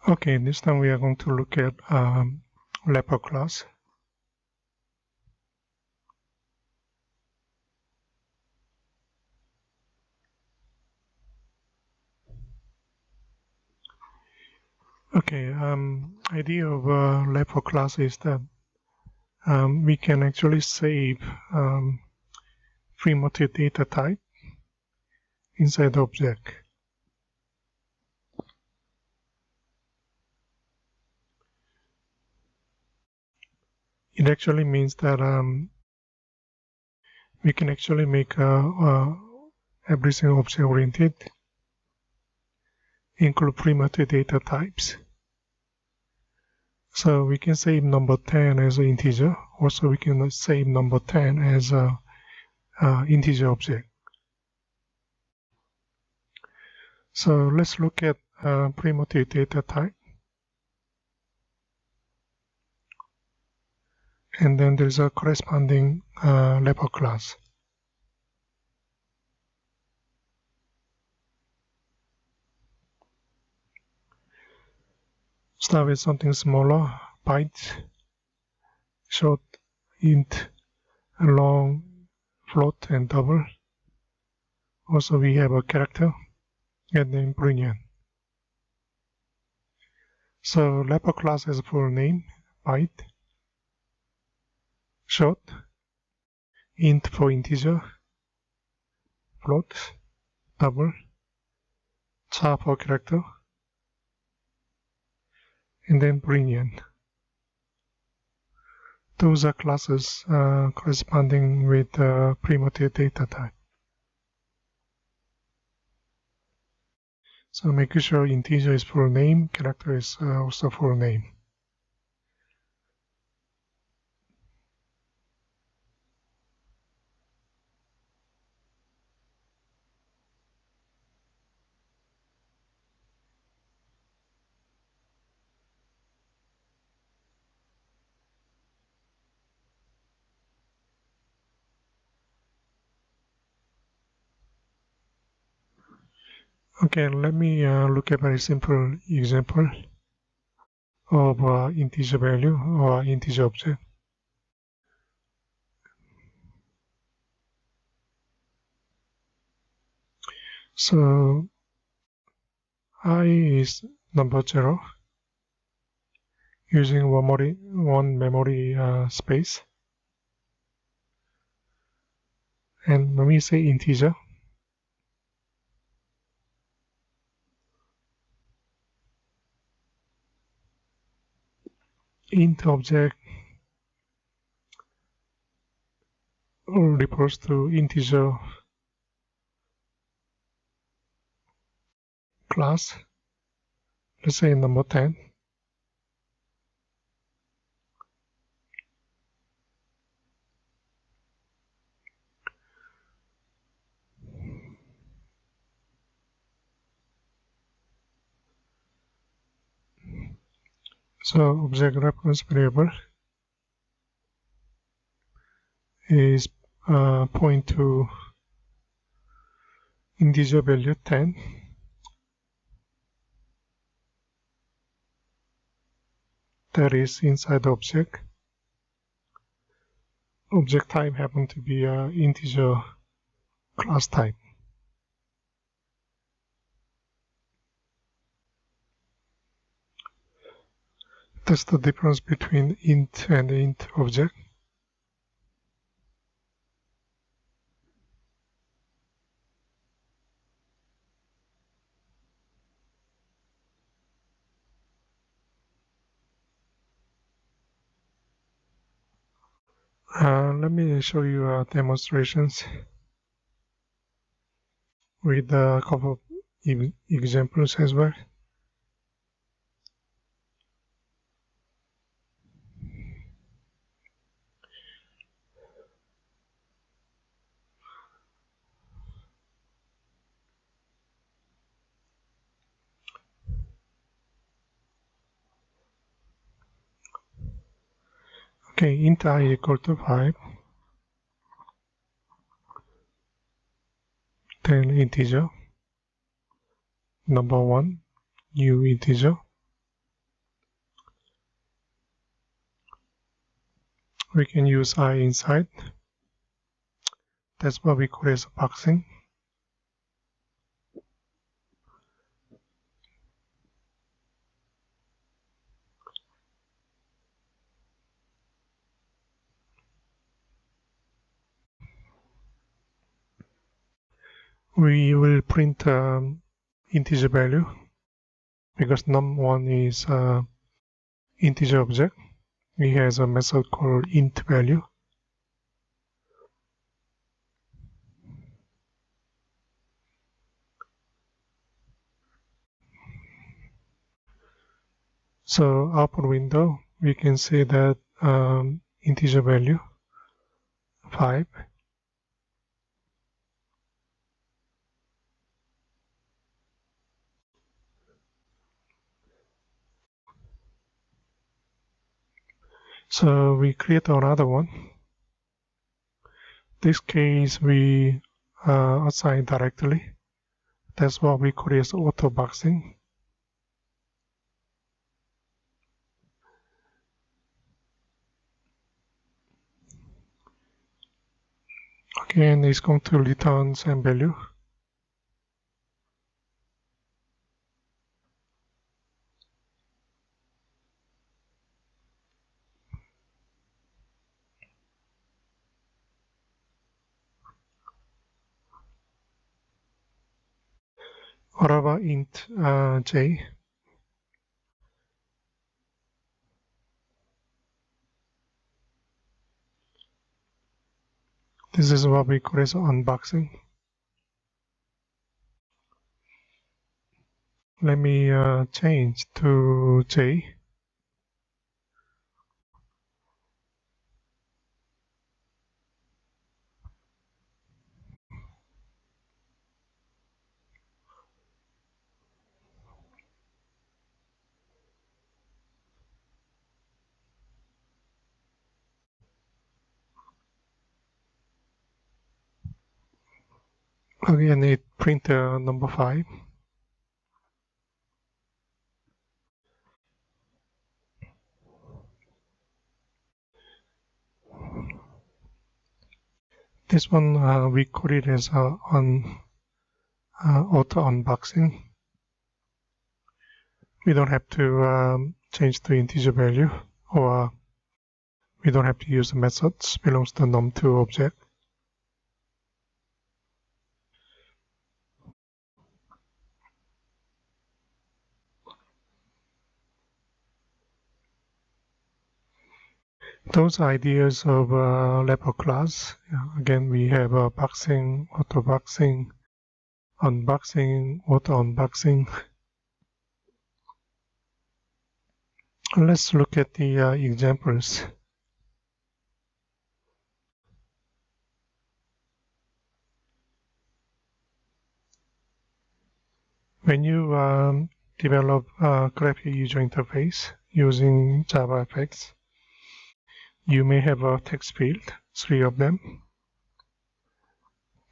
Okay, this time we are going to look at leper class. Okay, idea of leper class is that we can actually save primitive data type inside the object. It actually means that we can actually make everything object-oriented, include primitive data types. So we can save number 10 as an integer. Also, we can save number 10 as a integer object. So let's look at primitive data type. And then there's a corresponding leper class. Start with something smaller, byte, short, int, long, float, and double. Also, we have a character, and then Boolean. So leper class has a full name, byte, short, int for integer, float, double, char for character, and then Boolean. Those are classes corresponding with primitive data type. So making sure integer is full name, character is also full name. Okay, let me look at a very simple example of integer value or integer object. So I is number 0 using one memory space. And when we say integer, int object refers to integer class, let's say number 10. So object reference variable is point to integer value 10. That is inside the object. Object type happen to be integer class type. That's the difference between int and int object. Let me show you demonstrations with a couple of examples as well. Okay, int I equal to 5, then integer, number 1, new integer, we can use I inside. That's what we call as boxing. We will print integer value because num1 is integer object. We has a method called int value. So output window, we can say that integer value 5. So we create another one. This case we assign directly. That's what we call as auto boxing. Again, it's going to return same value. What about int j? This is what we call as unboxing. Let me change to j. Again, it print number 5. This one we call it as auto unboxing. We don't have to change the integer value, or we don't have to use the methods belongs to num2 object. Those ideas of level class. Again, we have boxing, auto boxing, unboxing, auto unboxing. Let's look at the examples. When you develop a graphic user interface using JavaFX, you may have a text field, 3 of them.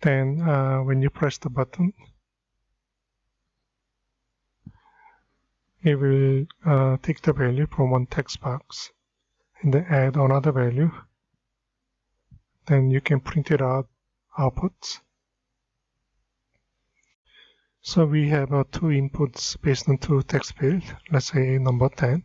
Then when you press the button, it will take the value from one text box and then add another value. Then you can print it out outputs. So we have two inputs based on two text fields. Let's say number 10.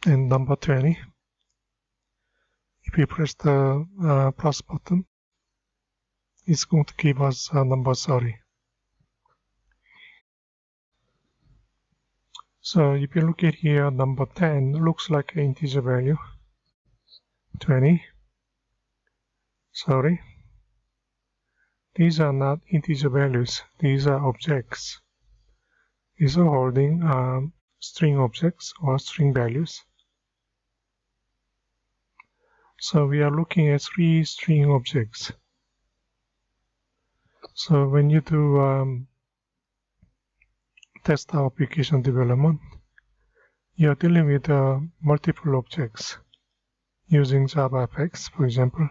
And number 20. If we press the plus button, it's going to give us number 30. So if you look at here, number 10 looks like an integer value. 20. Sorry. These are not integer values. These are objects. These are holding string objects or string values. So we are looking at 3 string objects. So when you do test application development, you are dealing with multiple objects using JavaFX, for example.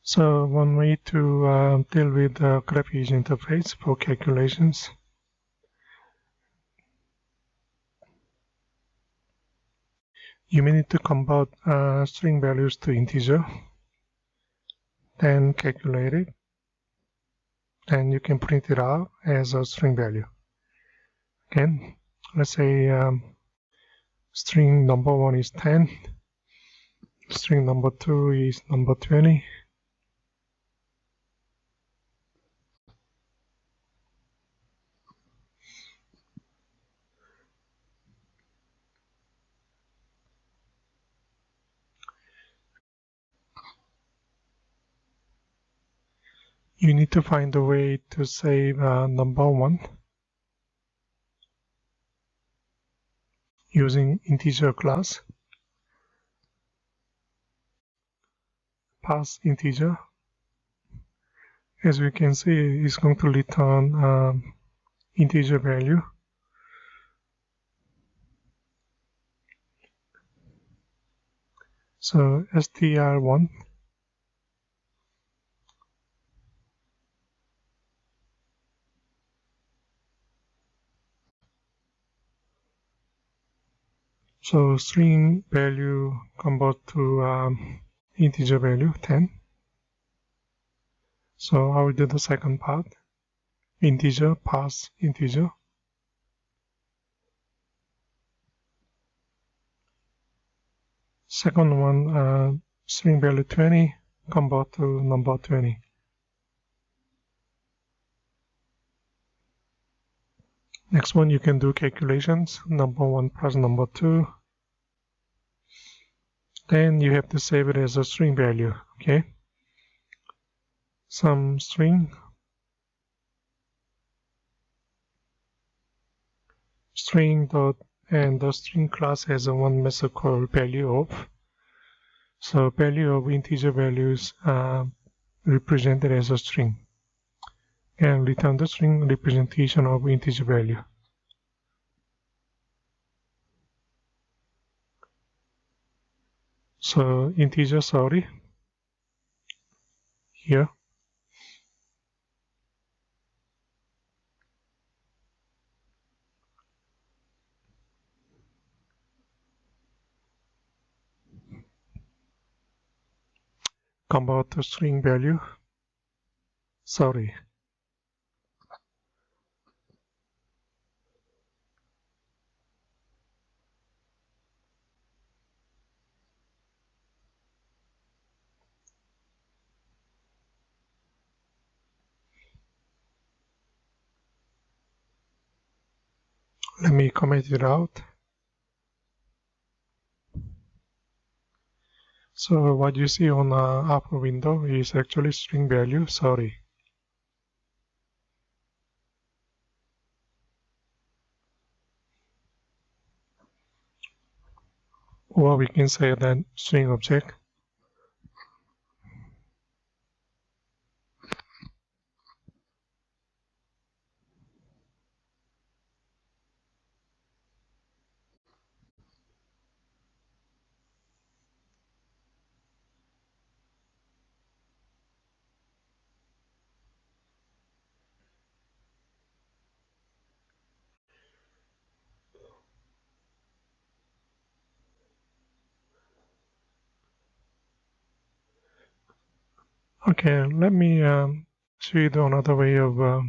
So one way to deal with the graph user interface for calculations, you may need to convert string values to integer, then calculate it, and you can print it out as a string value. Again, let's say string number 1 is 10, string number 2 is number 20. You need to find a way to save number 1 using integer class. Pass integer. As we can see, it's going to return integer value. So str1 so string value convert to integer value 10. So I will do the second part. Integer pass integer. Second one, string value 20 convert to number 20. Next one, you can do calculations, number 1 plus number 2. Then you have to save it as a string value, okay? Some string dot, and the string class has a one method called value of. So value of integer values represented as a string, and return the string representation of integer value. So integer, sorry, here. Convert the string value, sorry. Let me comment it out. So what you see on upper window is actually string value, sorry. Or we can say that string object. Okay, let me show you another way of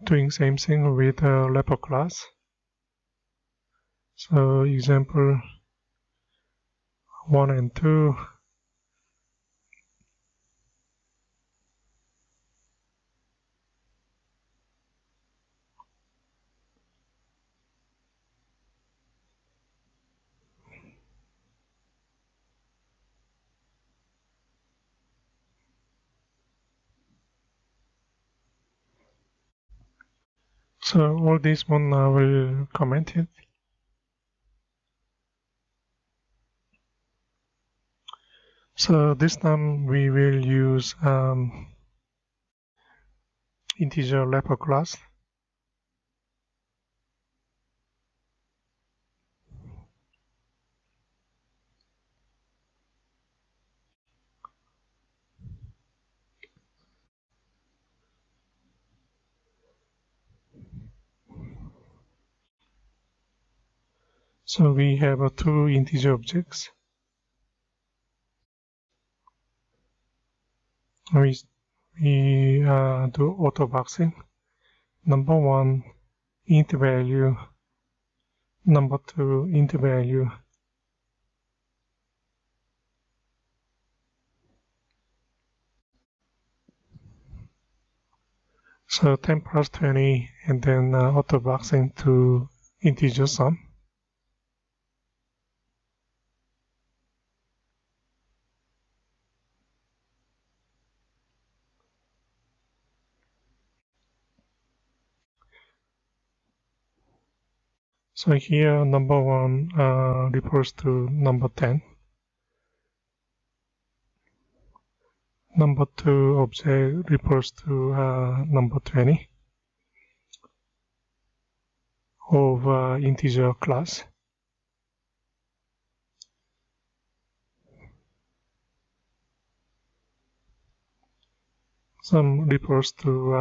doing same thing with wrapper class. So example 1 and 2. So all this one I will comment it. So this time we will use integer wrapper class. So we have two integer objects. We do auto boxing. Number one, int value. Number two, int value. So 10 plus 20, and then auto boxing to integer sum. So here number one refers to number 10. Number two object refers to number 20 of integer class. Sum refers to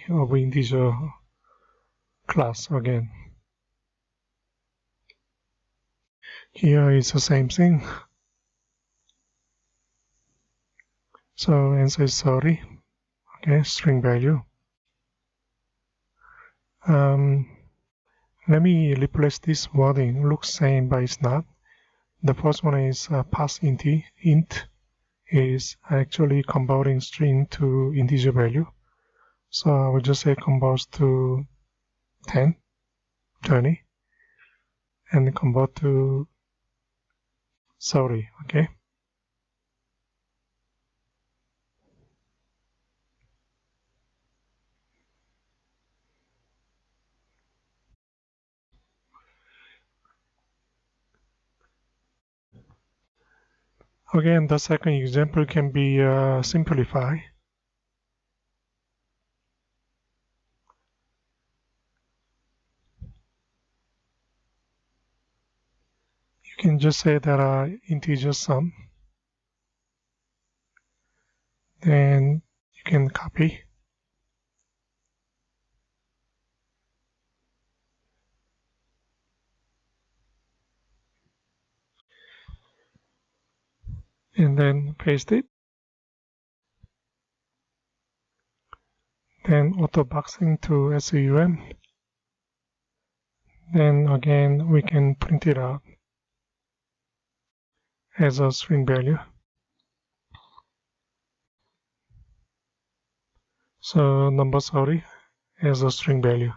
of integer class again. Here is the same thing. So answer is 30. Okay, string value. Let me replace this wording. Looks same, but it's not. The first one is pass int is actually converting string to integer value. So I will just say converts to 10, 20, and convert to 30. Okay. Again, the second example can be simplified. You can just say that integer sum. Then you can copy. And then paste it. Then auto boxing to SUM. Then again, we can print it out as a string value. So number 30 as a string value.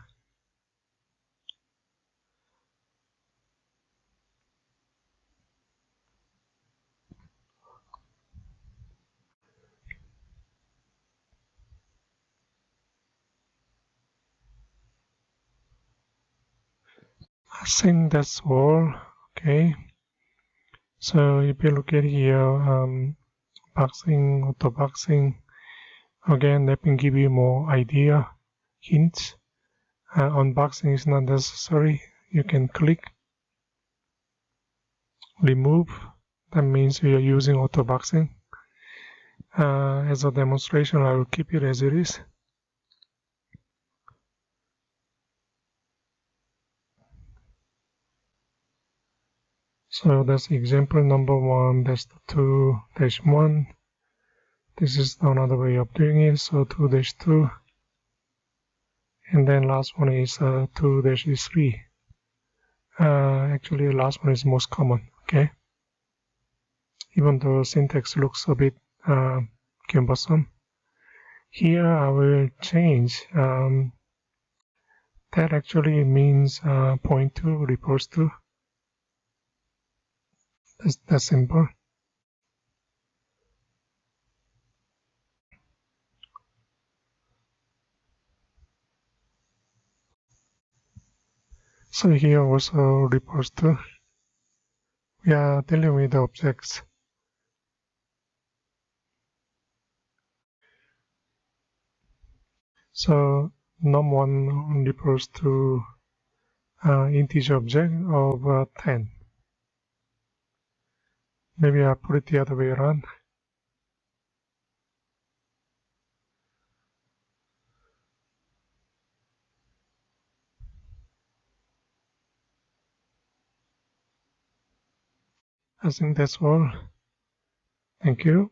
I think that's all. Okay. So if you look at here, boxing, auto boxing, again, that can give you more idea, hints. Unboxing is not necessary. You can click, remove. That means we are using auto boxing. As a demonstration, I will keep it as it is. So that's example number 1, that's the 2-1. This is another way of doing it, so 2-2. And then last one is 2-3. Actually, the last one is most common, okay? Even though syntax looks a bit cumbersome. Here I will change. That actually means point to refers to. That's simple. So here also refers to. We are dealing with the objects. So num1 refers to integer object of 10. Maybe I put it the other way around. I think that's all. Thank you.